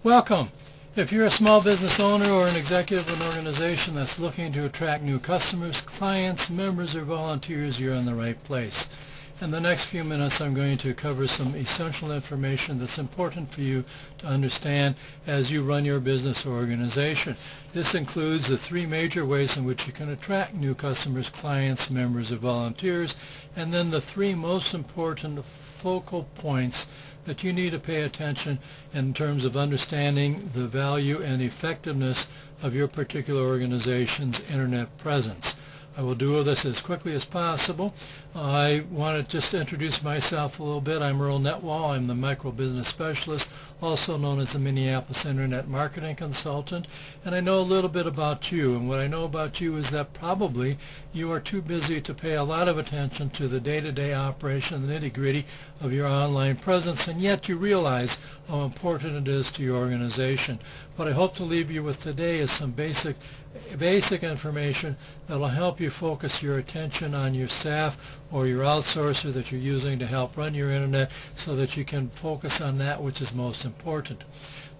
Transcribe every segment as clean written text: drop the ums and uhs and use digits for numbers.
Welcome. If you're a small business owner or an executive of an organization that's looking to attract new customers, clients, members, or volunteers, you're in the right place. In the next few minutes, I'm going to cover some essential information that's important for you to understand as you run your business or organization. This includes the three major ways in which you can attract new customers, clients, members, or volunteers, and then the three most important focal points that you need to pay attention in terms of understanding the value and effectiveness of your particular organization's internet presence. I will do this as quickly as possible. I want to just introduce myself a little bit. I'm Earl Netwall. I'm the micro business specialist, also known as the Minneapolis Internet Marketing Consultant, and I know a little bit about you. And what I know about you is that probably you are too busy to pay a lot of attention to the day-to-day operation, the nitty-gritty of your online presence, and yet you realize how important it is to your organization. What I hope to leave you with today is some basic information that will help you focus your attention on your staff or your outsourcer that you're using to help run your internet so that you can focus on that which is most important.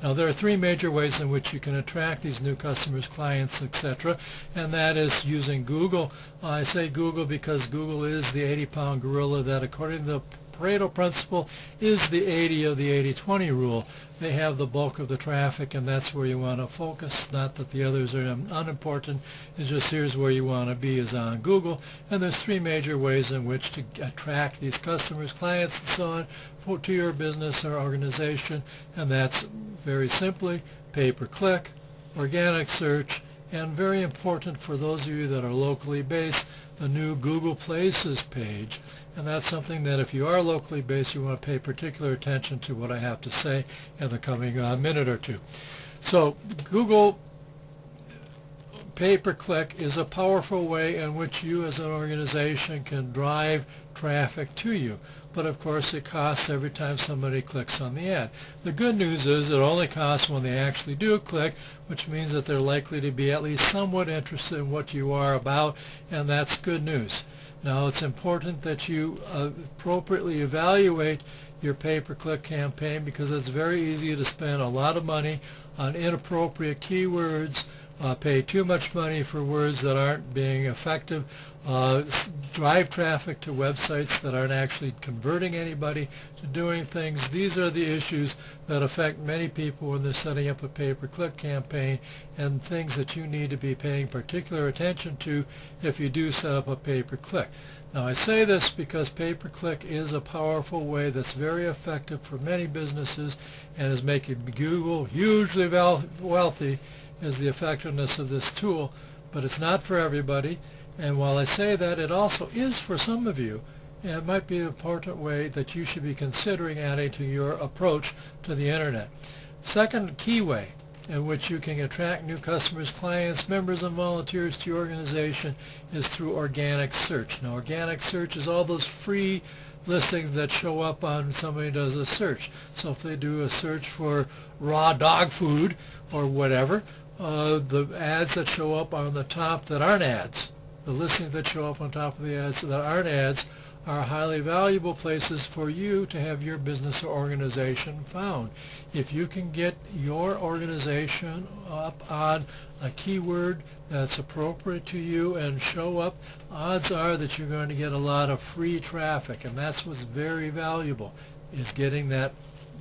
Now, there are three major ways in which you can attract these new customers, clients, etc., and that is using Google. I say Google because Google is the 80-pound gorilla that, according to the Pareto principle, is the 80 of the 80-20 rule. They have the bulk of the traffic, and that's where you want to focus. Not that the others are unimportant. It's just here's where you want to be, is on Google. And there's three major ways in which to attract these customers, clients, and so on to your business or organization, and that's very simply pay-per-click, organic search, and very important for those of you that are locally based, the new Google Places page. And that's something that if you are locally based, you want to pay particular attention to what I have to say in the coming minute or two. So Google pay-per-click is a powerful way in which you as an organization can drive traffic to you. But of course it costs every time somebody clicks on the ad. The good news is it only costs when they actually do click, which means that they're likely to be at least somewhat interested in what you are about, and that's good news. Now, it's important that you appropriately evaluate your pay-per-click campaign, because it's very easy to spend a lot of money on inappropriate keywords, pay too much money for words that aren't being effective, drive traffic to websites that aren't actually converting anybody to doing things. These are the issues that affect many people when they're setting up a pay-per-click campaign, and things that you need to be paying particular attention to if you do set up a pay-per-click. Now, I say this because pay-per-click is a powerful way that's very effective for many businesses and is making Google hugely wealthy is the effectiveness of this tool, but it's not for everybody. And while I say that, it also is for some of you, and it might be an important way that you should be considering adding to your approach to the internet. Second key way in which you can attract new customers, clients, members, and volunteers to your organization is through organic search. Now, organic search is all those free listings that show up on somebody does a search. So if they do a search for raw dog food or whatever, the ads that show up on the top that aren't ads, the listings that show up on top of the ads that aren't ads, are highly valuable places for you to have your business or organization found. If you can get your organization up on a keyword that's appropriate to you and show up, odds are that you're going to get a lot of free traffic, and that's what's very valuable, is getting that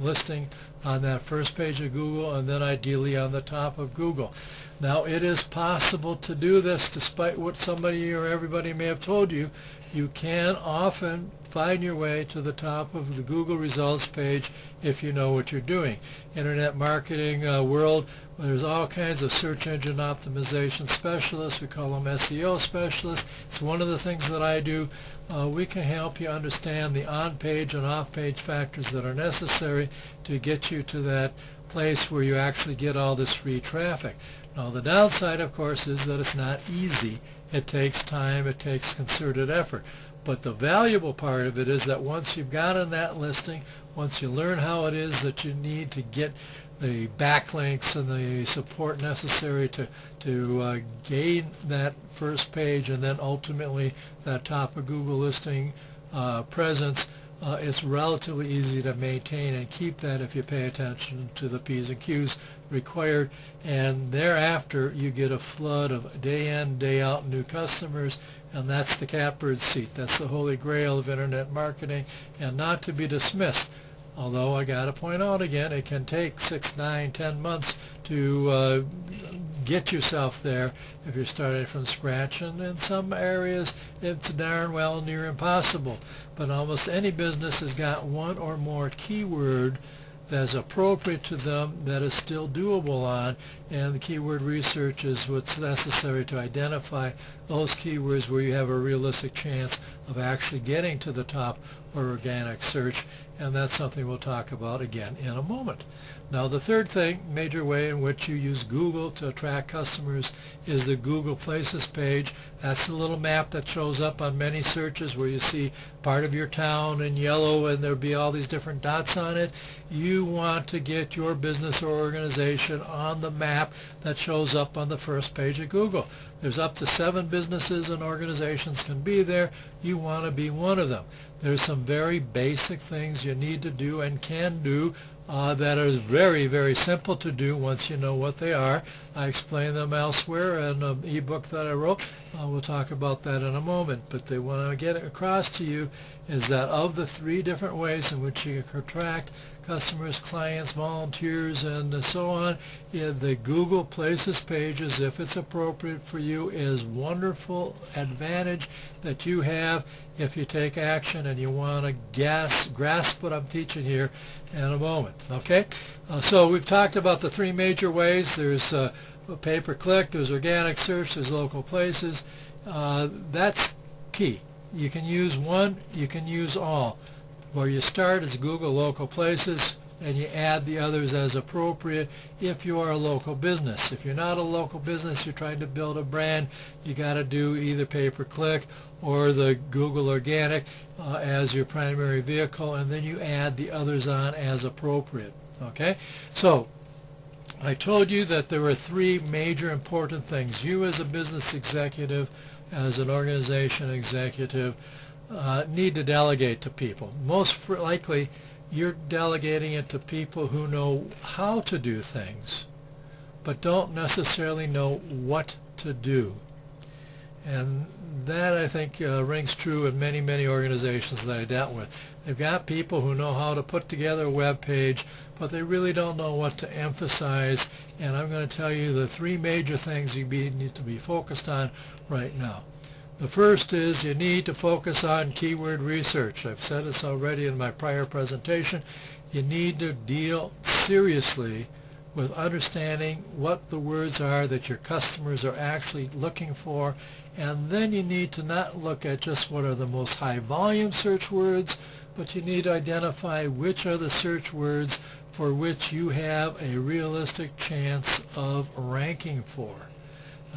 listing on that first page of Google, and then ideally on the top of Google. Now, it is possible to do this despite what somebody or everybody may have told you. You can often find your way to the top of the Google results page if you know what you're doing. Internet marketing world, there's all kinds of search engine optimization specialists. We call them SEO specialists. It's one of the things that I do. We can help you understand the on-page and off-page factors that are necessary to get you to that place where you actually get all this free traffic. Now, the downside, of course, is that it's not easy. It takes time, it takes concerted effort. But the valuable part of it is that once you've gotten that listing, once you learn how it is that you need to get the backlinks and the support necessary to gain that first page and then ultimately that top of Google listing presence, it's relatively easy to maintain and keep that if you pay attention to the P's and Q's required, and thereafter you get a flood of day in, day out new customers, and that's the catbird seat. That's the holy grail of internet marketing, and not to be dismissed. Although I got to point out again, it can take 6, 9, 10 months to get yourself there if you're starting from scratch, and in some areas it's darn well near impossible. But almost any business has got one or more keyword that's appropriate to them that is still doable on, and the keyword research is what's necessary to identify those keywords where you have a realistic chance of actually getting to the top or organic search, and that's something we'll talk about again in a moment. Now, the third major way in which you use Google to attract customers is the Google Places page. That's the little map that shows up on many searches where you see part of your town in yellow and there'll be all these different dots on it. You want to get your business or organization on the map that shows up on the first page of Google. There's up to 7 businesses and organizations can be there. You want to be one of them. There's some very basic things you need to do and can do that are very, very simple to do once you know what they are. I explain them elsewhere in an ebook that I wrote. We'll talk about that in a moment. But what I want to get across to you is that of the 3 different ways in which you can attract customers, clients, volunteers, and so on, the Google Places pages, if it's appropriate for you, is wonderful advantage that you have if you take action, and you want to grasp what I'm teaching here in a moment. Okay, so we've talked about the 3 major ways. There's pay-per-click, there's organic search, there's local places. That's key. You can use one, you can use all. Where you start is Google Local Places, and you add the others as appropriate if you are a local business. If you're not a local business, you're trying to build a brand, you got to do either pay-per-click or the Google Organic as your primary vehicle, and then you add the others on as appropriate. Okay, so I told you that there were 3 major important things. You as a business executive, as an organization executive, need to delegate to people. Most likely you're delegating it to people who know how to do things but don't necessarily know what to do. And that, I think, rings true in many, many organizations that I dealt with. They've got people who know how to put together a web page, but they really don't know what to emphasize. And I'm going to tell you the 3 major things you need to be focused on right now. The first is you need to focus on keyword research. I've said this already in my prior presentation. You need to deal seriously with understanding what the words are that your customers are actually looking for, and then you need to not look at just what are the most high volume search words, but you need to identify which are the search words for which you have a realistic chance of ranking for.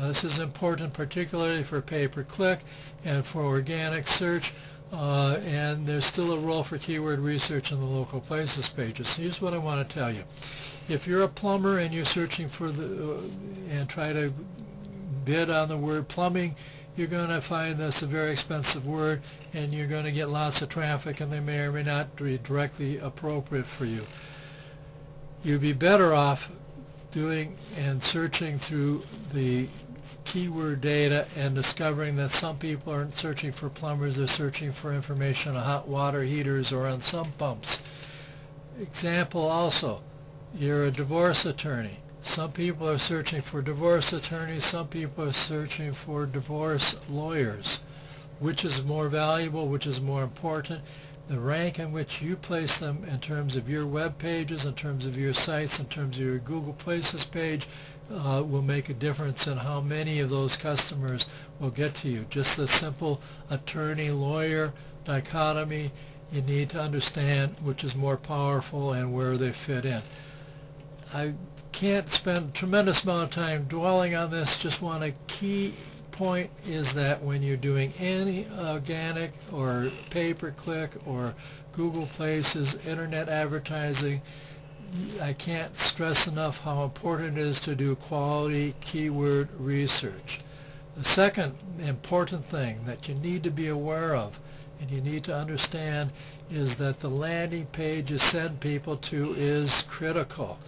This is important particularly for pay-per-click and for organic search, and there's still a role for keyword research in the local places pages. So here's what I want to tell you. If you're a plumber and you're searching for and try to bid on the word plumbing, you're going to find this a very expensive word, and you're going to get lots of traffic, and they may or may not be directly appropriate for you. You'd be better off doing and searching through the keyword data and discovering that some people aren't searching for plumbers, they're searching for information on hot water heaters or on sump pumps. Example also, you're a divorce attorney. Some people are searching for divorce attorneys, some people are searching for divorce lawyers. Which is more valuable, which is more important? The rank in which you place them in terms of your web pages, in terms of your sites, in terms of your Google Places page will make a difference in how many of those customers will get to you. Just the simple attorney-lawyer dichotomy, you need to understand which is more powerful and where they fit in. I can't spend a tremendous amount of time dwelling on this, just want a key point is that when you're doing any organic or pay-per-click or Google Places, internet advertising, I can't stress enough how important it is to do quality keyword research. The second important thing that you need to be aware of and you need to understand, is that the landing page you send people to is critical.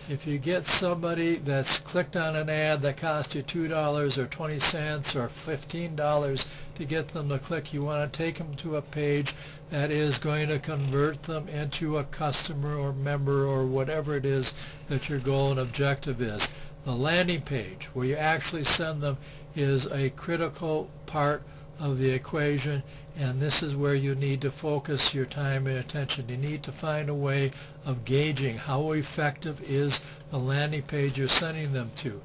If you get somebody that's clicked on an ad that cost you $2 or 20 cents or $15 to get them to click, you want to take them to a page that is going to convert them into a customer or member or whatever it is that your goal and objective is. The landing page where you actually send them is a critical part of the equation, and this is where you need to focus your time and attention. You need to find a way of gauging how effective is the landing page you're sending them to.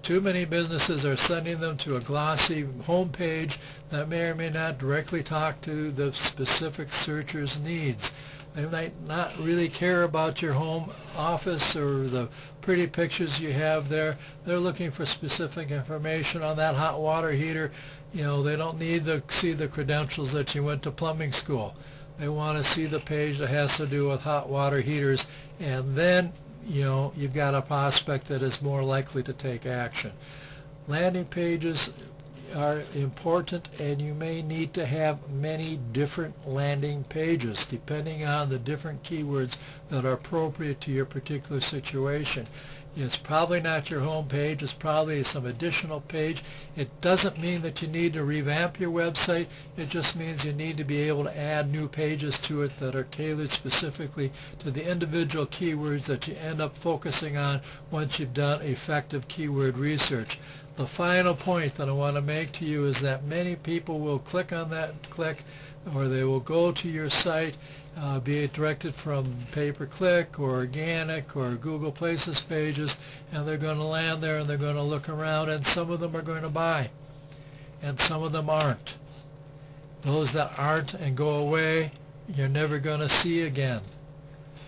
Too many businesses are sending them to a glossy home page that may or may not directly talk to the specific searcher's needs. They might not really care about your home office or the pretty pictures you have there. They're looking for specific information on that hot water heater. You know, they don't need to see the credentials that you went to plumbing school. They want to see the page that has to do with hot water heaters, and then, you know, you've got a prospect that is more likely to take action. Landing pages are important, and you may need to have many different landing pages depending on the different keywords that are appropriate to your particular situation. It's probably not your home page, it's probably some additional page. It doesn't mean that you need to revamp your website, it just means you need to be able to add new pages to it that are tailored specifically to the individual keywords that you end up focusing on once you've done effective keyword research. The final point that I want to make to you is that many people will click on that click, or they will go to your site, be it directed from pay-per-click or organic or Google Places pages, and they're going to land there and they're going to look around, and some of them are going to buy and some of them aren't. Those that aren't and go away, you're never going to see again.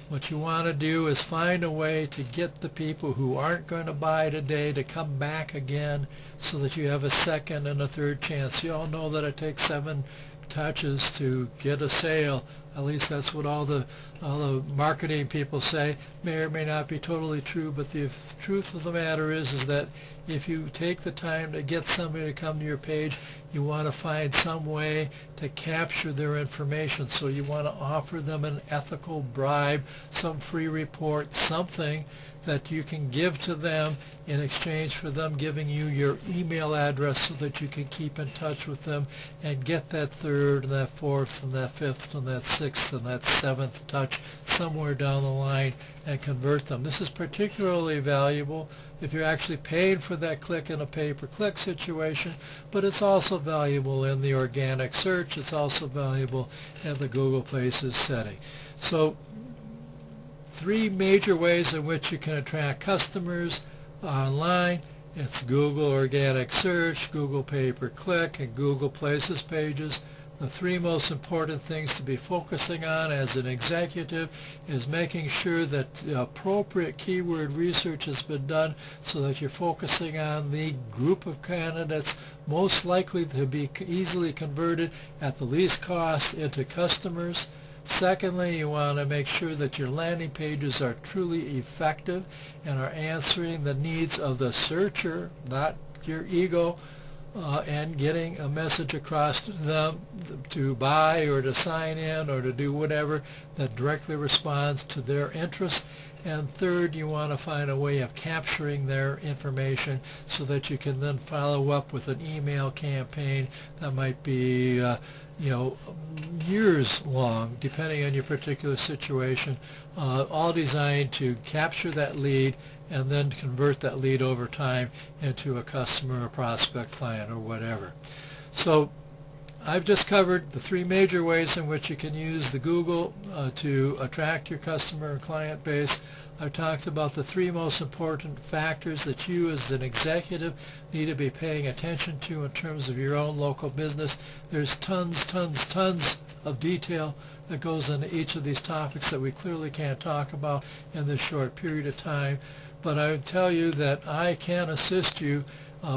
What you want to do is find a way to get the people who aren't going to buy today to come back again, so that you have a second and a third chance. You all know that it takes 7 touches to get a sale. At least that's what all the marketing people say. May or may not be totally true, but the truth of the matter is that if you take the time to get somebody to come to your page, you want to find some way to capture their information. So you want to offer them an ethical bribe, some free report, something that you can give to them in exchange for them giving you your email address, so that you can keep in touch with them and get that third and that fourth and that fifth and that sixth and that seventh touch somewhere down the line and convert them. This is particularly valuable if you're actually paid for that click in a pay-per-click situation, but it's also valuable in the organic search. It's also valuable in the Google Places setting. So 3 major ways in which you can attract customers online. It's Google Organic Search, Google Pay-per-Click, and Google Places pages. The 3 most important things to be focusing on as an executive is making sure that the appropriate keyword research has been done, so that you're focusing on the group of candidates most likely to be easily converted at the least cost into customers. Secondly, you want to make sure that your landing pages are truly effective and are answering the needs of the searcher, not your ego, and getting a message across to them to buy or to sign in or to do whatever that directly responds to their interest. And third, you want to find a way of capturing their information so that you can then follow up with an email campaign that might be years long, depending on your particular situation, all designed to capture that lead and then convert that lead over time into a customer, a prospect, client, or whatever. So I've just covered the 3 major ways in which you can use the Google to attract your customer or client base. I've talked about the 3 most important factors that you as an executive need to be paying attention to in terms of your own local business. There's tons of detail that goes into each of these topics that we clearly can't talk about in this short period of time. But I would tell you that I can assist you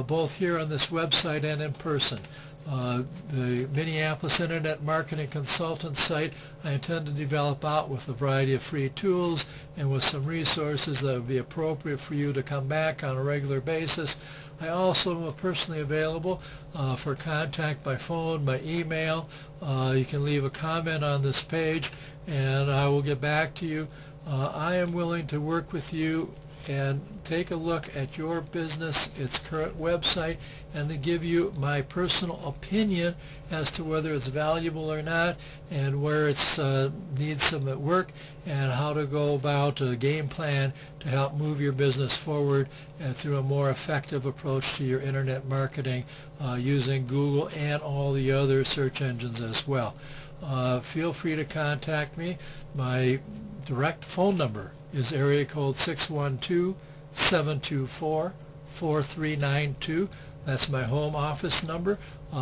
both here on this website and in person. The Minneapolis Internet Marketing Consultant site I intend to develop out with a variety of free tools and with some resources that would be appropriate for you to come back on a regular basis. I also am personally available for contact by phone, by email. You can leave a comment on this page and I will get back to you. I am willing to work with you and take a look at your business, its current website, and to give you my personal opinion as to whether it's valuable or not and where it needs some work and how to go about a game plan to help move your business forward through a more effective approach to your internet marketing using Google and all the other search engines as well. Feel free to contact me. My direct phone number is area code 612-724-4392. That's my home office number.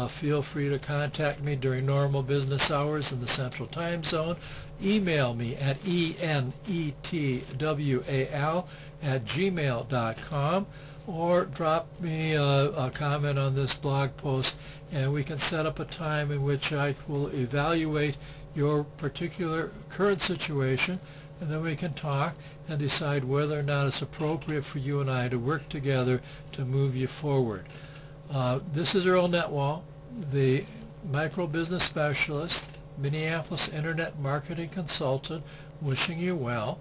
Feel free to contact me during normal business hours in the Central Time Zone. Email me at enetwal@gmail.com or drop me a comment on this blog post and we can set up a time in which I will evaluate your particular current situation, and then we can talk and decide whether or not it's appropriate for you and I to work together to move you forward. This is Earl Netwall, the micro business specialist, Minneapolis Internet Marketing Consultant, wishing you well.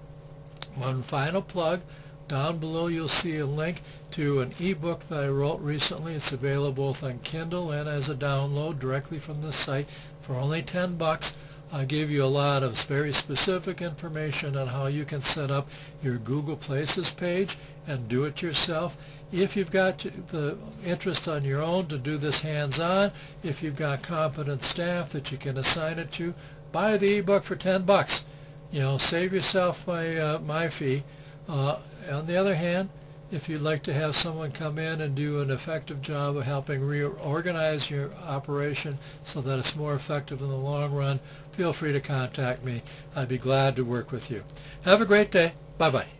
One final plug. Down below you'll see a link to an ebook that I wrote recently. It's available both on Kindle and as a download directly from the site for only $10. I give you a lot of very specific information on how you can set up your Google Places page and do it yourself. If you've got the interest on your own to do this hands-on, if you've got competent staff that you can assign it to, buy the ebook for $10. You know, save yourself my fee. On the other hand, if you'd like to have someone come in and do an effective job of helping reorganize your operation so that it's more effective in the long run, feel free to contact me. I'd be glad to work with you. Have a great day. Bye-bye.